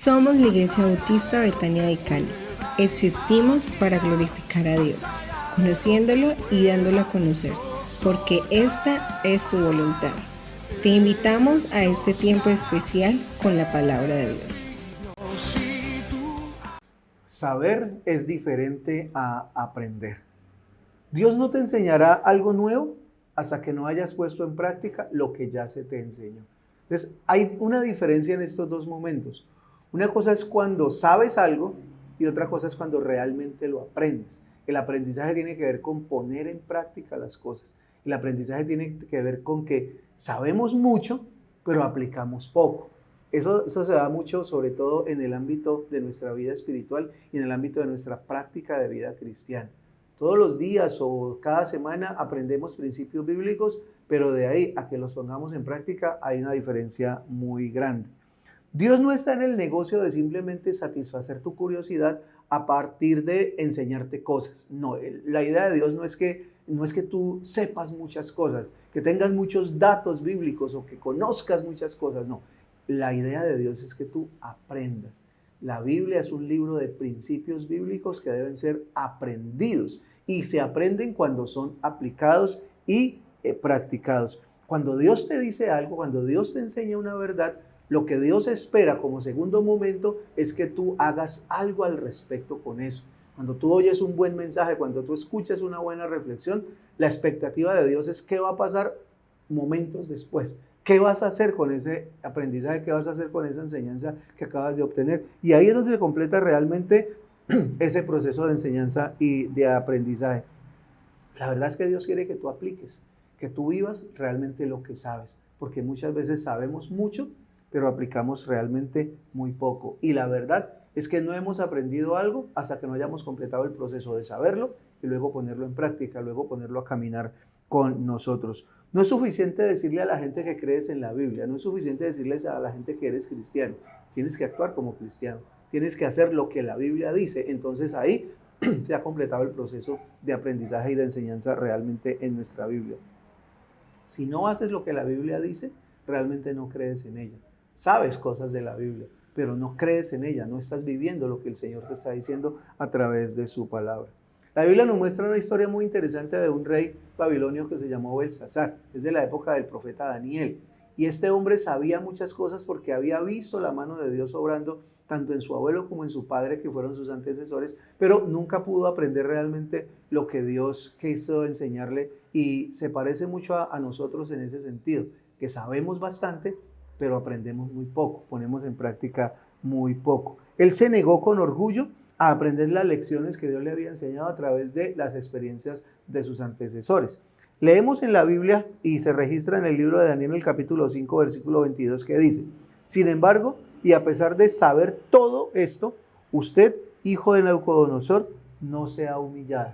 Somos la Iglesia Bautista Betania de Cali. Existimos para glorificar a Dios, conociéndolo y dándolo a conocer, porque esta es su voluntad. Te invitamos a este tiempo especial con la palabra de Dios. Saber es diferente a aprender. Dios no te enseñará algo nuevo hasta que no hayas puesto en práctica lo que ya se te enseñó. Entonces, hay una diferencia en estos dos momentos. Una cosa es cuando sabes algo y otra cosa es cuando realmente lo aprendes. El aprendizaje tiene que ver con poner en práctica las cosas. El aprendizaje tiene que ver con que sabemos mucho, pero aplicamos poco. Eso se da mucho, sobre todo en el ámbito de nuestra vida espiritual y en el ámbito de nuestra práctica de vida cristiana. Todos los días o cada semana aprendemos principios bíblicos, pero de ahí a que los pongamos en práctica hay una diferencia muy grande. Dios no está en el negocio de simplemente satisfacer tu curiosidad a partir de enseñarte cosas. No, la idea de Dios no es que tú sepas muchas cosas, que tengas muchos datos bíblicos o que conozcas muchas cosas, no. La idea de Dios es que tú aprendas. La Biblia es un libro de principios bíblicos que deben ser aprendidos y se aprenden cuando son aplicados y practicados. Cuando Dios te dice algo, cuando Dios te enseña una verdad, lo que Dios espera como segundo momento es que tú hagas algo al respecto con eso. Cuando tú oyes un buen mensaje, cuando tú escuchas una buena reflexión, la expectativa de Dios es qué va a pasar momentos después. ¿Qué vas a hacer con ese aprendizaje? ¿Qué vas a hacer con esa enseñanza que acabas de obtener? Y ahí es donde se completa realmente ese proceso de enseñanza y de aprendizaje. La verdad es que Dios quiere que tú apliques, que tú vivas realmente lo que sabes, porque muchas veces sabemos mucho, pero aplicamos realmente muy poco. Y la verdad es que no hemos aprendido algo hasta que no hayamos completado el proceso de saberlo y luego ponerlo en práctica, luego ponerlo a caminar con nosotros. No es suficiente decirle a la gente que crees en la Biblia, no es suficiente decirles a la gente que eres cristiano. Tienes que actuar como cristiano, tienes que hacer lo que la Biblia dice. Entonces ahí se ha completado el proceso de aprendizaje y de enseñanza realmente en nuestra Biblia. Si no haces lo que la Biblia dice, realmente no crees en ella. Sabes cosas de la Biblia, pero no crees en ella, no estás viviendo lo que el Señor te está diciendo a través de su palabra. La Biblia nos muestra una historia muy interesante de un rey babilonio que se llamó Belsasar. Es de la época del profeta Daniel. Y este hombre sabía muchas cosas porque había visto la mano de Dios obrando tanto en su abuelo como en su padre, que fueron sus antecesores, pero nunca pudo aprender realmente lo que Dios quiso enseñarle, y se parece mucho a nosotros en ese sentido, que sabemos bastante, pero aprendemos muy poco, ponemos en práctica muy poco. Él se negó con orgullo a aprender las lecciones que Dios le había enseñado a través de las experiencias de sus antecesores. Leemos en la Biblia y se registra en el libro de Daniel, el capítulo 5, versículo 22, que dice: sin embargo, y a pesar de saber todo esto, usted, hijo de Nabucodonosor, no se ha humillado.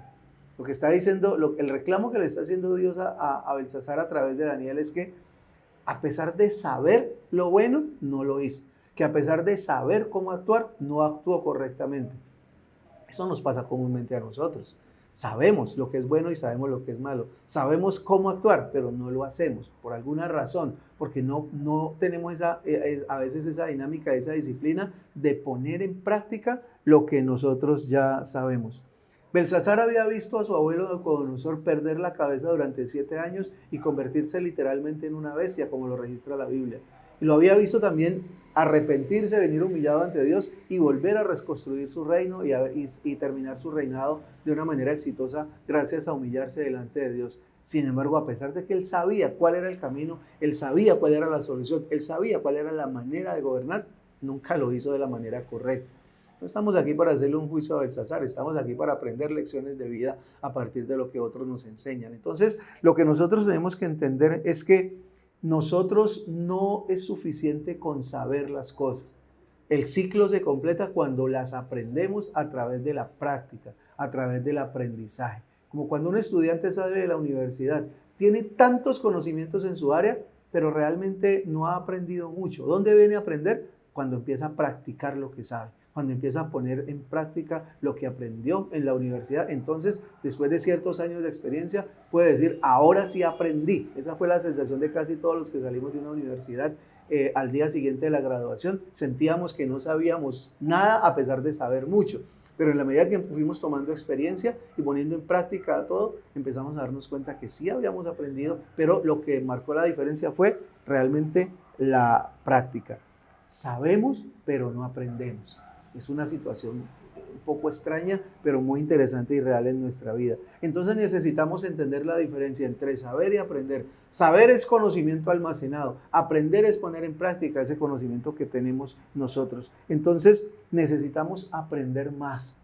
Lo que está diciendo, el reclamo que le está haciendo Dios a Belsasar a través de Daniel es que a pesar de saber lo bueno, no lo hizo. Que a pesar de saber cómo actuar, no actuó correctamente. Eso nos pasa comúnmente a nosotros. Sabemos lo que es bueno y sabemos lo que es malo. Sabemos cómo actuar, pero no lo hacemos por alguna razón, porque no tenemos a veces esa dinámica, esa disciplina de poner en práctica lo que nosotros ya sabemos. Belsasar había visto a su abuelo Nabucodonosor perder la cabeza durante 7 años y convertirse literalmente en una bestia, como lo registra la Biblia. Y lo había visto también arrepentirse, venir humillado ante Dios y volver a reconstruir su reino y terminar su reinado de una manera exitosa gracias a humillarse delante de Dios. Sin embargo, a pesar de que él sabía cuál era el camino, él sabía cuál era la solución, él sabía cuál era la manera de gobernar, nunca lo hizo de la manera correcta. No estamos aquí para hacerle un juicio a Belsasar, estamos aquí para aprender lecciones de vida a partir de lo que otros nos enseñan. Entonces, lo que nosotros tenemos que entender es que nosotros no es suficiente con saber las cosas. El ciclo se completa cuando las aprendemos a través de la práctica, a través del aprendizaje. Como cuando un estudiante sale de la universidad, tiene tantos conocimientos en su área, pero realmente no ha aprendido mucho. ¿Dónde viene a aprender? Cuando empieza a practicar lo que sabe. cuando empieza a poner en práctica lo que aprendió en la universidad. Entonces, después de ciertos años de experiencia, puede decir, ahora sí aprendí. Esa fue la sensación de casi todos los que salimos de una universidad. Al día siguiente de la graduación, sentíamos que no sabíamos nada a pesar de saber mucho. Pero en la medida que fuimos tomando experiencia y poniendo en práctica todo, empezamos a darnos cuenta que sí habíamos aprendido, pero lo que marcó la diferencia fue realmente la práctica. Sabemos, pero no aprendemos. Es una situación un poco extraña, pero muy interesante y real en nuestra vida. Entonces necesitamos entender la diferencia entre saber y aprender. Saber es conocimiento almacenado. Aprender es poner en práctica ese conocimiento que tenemos nosotros. Entonces necesitamos aprender más.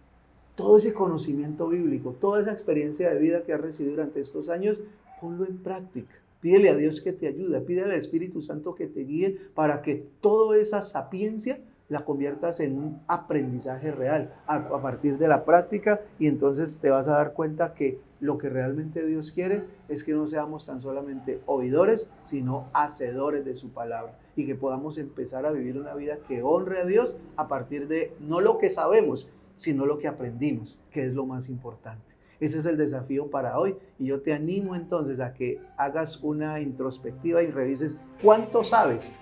Todo ese conocimiento bíblico, toda esa experiencia de vida que has recibido durante estos años, ponlo en práctica. Pídele a Dios que te ayude, pídele al Espíritu Santo que te guíe para que toda esa sapiencia la conviertas en un aprendizaje real a partir de la práctica, y entonces te vas a dar cuenta que lo que realmente Dios quiere es que no seamos tan solamente oidores, sino hacedores de su palabra, y que podamos empezar a vivir una vida que honre a Dios a partir de no lo que sabemos, sino lo que aprendimos, que es lo más importante. Ese es el desafío para hoy, y yo te animo entonces a que hagas una introspectiva y revises cuánto sabes,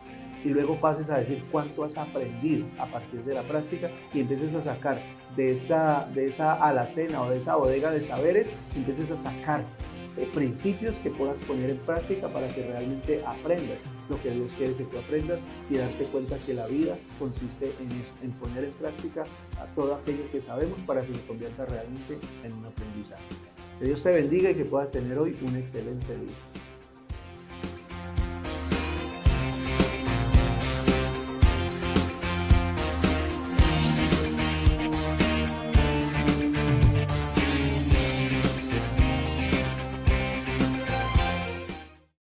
y luego pases a decir cuánto has aprendido a partir de la práctica, y empieces a sacar de esa alacena o de esa bodega de saberes, empieces a sacar principios que puedas poner en práctica para que realmente aprendas lo que Dios quiere que tú aprendas, y darte cuenta que la vida consiste en eso, en poner en práctica a todo aquello que sabemos para que se convierta realmente en un aprendizaje. Que Dios te bendiga y que puedas tener hoy un excelente día.